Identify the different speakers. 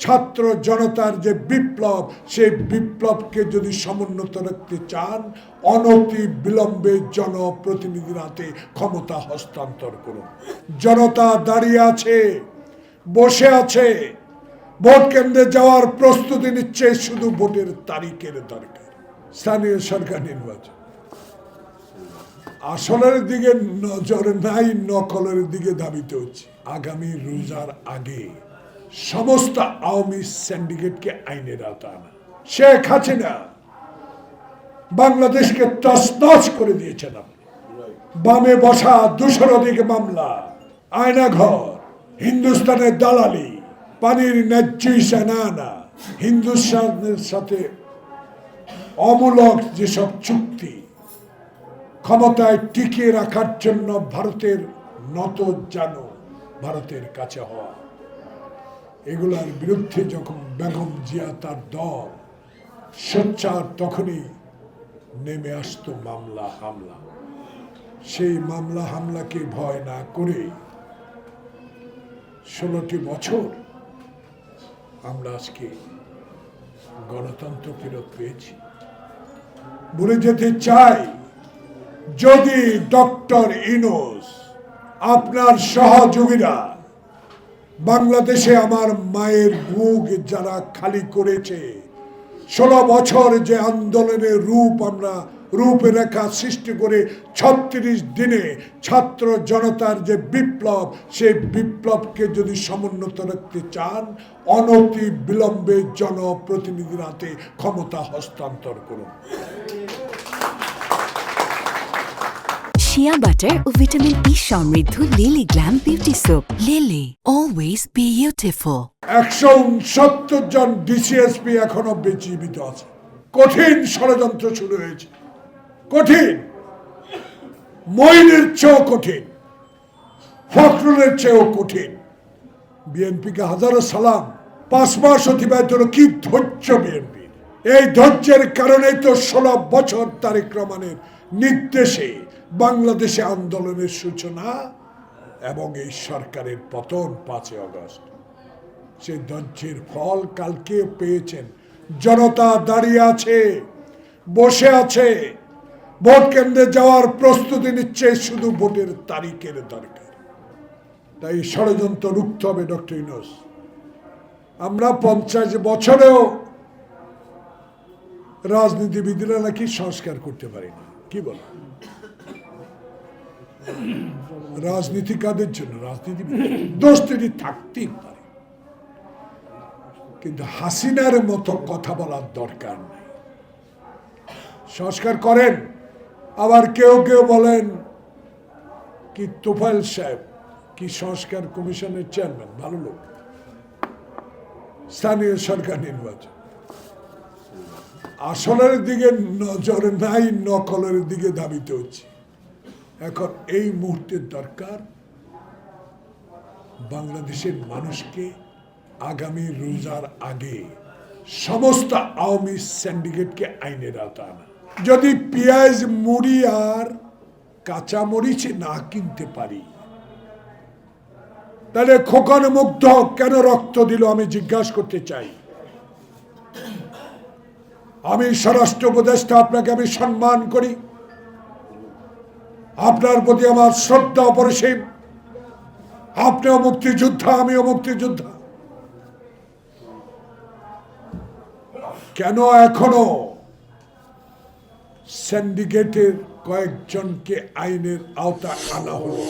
Speaker 1: ছাত্র জনতার যে বিপ্লব, সেই বিপ্লবকে যদি সমুন্নত রাখতে চান, অনতি বিলম্বে জনপ্রতিনিধির হাতে ক্ষমতা হস্তান্তর করুন। জনতা দাঁড়িয়ে আছে, বসে আছে, ভোট কেন্দ্রে যাওয়ার প্রস্তুতি নিচ্ছে, শুধু ভোটের তারিখের দরকার। স্থানীয় সরকার নির্বাচন, আসলের দিকে নজর নাই, নকলের দিকে ধাবিত হচ্ছে। আগামী রোজার আগে সমস্ত আওয়ামী সিন্ডিকেটকে আইনের আওতায় আনা। শেখ হাসিনা বাংলাদেশকে তছনছ করে দিয়েছেন। বামে বসা 200 অধিক মামলা, আয়নাঘর, হিন্দুস্তানের দালালি, পানির ন্যায্য না আনা, হিন্দুস্তানের সাথে অমূলক যেসব চুক্তি, ক্ষমতায় টিকিয়ে রাখার জন্য ভারতের নত জানো, ভারতের কাছে হওয়া, এগুলার বিরুদ্ধে যখন বেগম জিয়া তার দল সোচ্চার, তখনই নেমে আসতো মামলা হামলা। সেই মামলা হামলাকে ভয় না করে 16টি বছর আমরা আজকে গণতন্ত্র ফেরত পেয়েছি। বলে যেতে চাই, যদি ডক্টর ইউনূস আপনার সহযোগীরা বাংলাদেশে আমার মায়ের বুক যারা খালি করেছে, 16 বছর যে আন্দোলনের আমরা রূপরেখা সৃষ্টি করে 36 দিনে ছাত্র জনতার যে বিপ্লব, সেই বিপ্লবকে যদি সমুন্নত রাখতে চান, অনতি বিলম্বে জনপ্রতিনিধির হাতে ক্ষমতা হস্তান্তর করুন।
Speaker 2: শিয়া বাটার ও ভিটামিন ই সমৃদ্ধ lily glam beauty soap. Lily, always beautiful.
Speaker 1: 169 জন ডিসিএসপি এখনো জীবিত আছে। কঠিন ষড়যন্ত্র শুরু হয়েছে, কঠিন, মঈনের চেয়েও কঠিন, ফখরুলের চেয়েও কঠিন। বিএনপিকে হাজারো সালাম। 5 মাস অতিবাহিত হলো, কি ধৈর্য বিএনপি! এই ধৈর্যের কারণেই তো 16 বছর তারেক রহমানের নির্দেশে বাংলাদেশে আন্দোলনের সূচনা এবং এই সরকারের পতন 5 আগস্ট। সেই ধৈর্যের ফল কালকে পেয়েছেন। জনতা দাঁড়িয়ে আছে, বসে আছে, ভোট কেন্দ্রে যাওয়ার প্রস্তুতি নিচ্ছে, শুধু ভোটের তারিখের দরকার। তাই ষড়যন্ত্র রুখতে হবে ডক্টর ইউনূস। আমরা 50 বছরেও রাজনীতিবিদরা নাকি সংস্কার করতে পারি না। কি বল? রাজনীতি কাদের জন্য? রাজনীতিবিদ দোস্তি থাকতেই পারে, কিন্তু হাসিনার মতো কথা বলার দরকার নেই। সংস্কার করেন। আবার কেউ কেউ বলেন কি তোফায়েল সাহেব কি সংস্কার কমিশনের চেয়ারম্যান, ভালো লোক। স্থানীয় সরকার নির্বাচন, আসলের দিকে নজর নাই, নকলের দিকে ধাবিত হচ্ছে। এখন এই মুহূর্তের দরকার বাংলাদেশের মানুষকে আগামী রোজার আগে সমস্ত আওয়ামী সিন্ডিকেটকে আইনের আওতায় আনা। যদি পেঁয়াজ, মুড়ি আর কাঁচামরিচ না কিনতে পারি, তাহলে খোকন মুগ্ধ কেন রক্ত দিল? আমি জিজ্ঞাসা করতে চাই। আমি স্বরাষ্ট্র উপদেষ্টা, আপনাকে আমি সম্মান করি, আপনার প্রতি আমার শ্রদ্ধা অপরিসীম। আপনিও মুক্তিযোদ্ধা, আমিও মুক্তিযোদ্ধা। কেন এখনো সিন্ডিকেটের কয়েকজনকে আইনের আওতায় আনা হলো?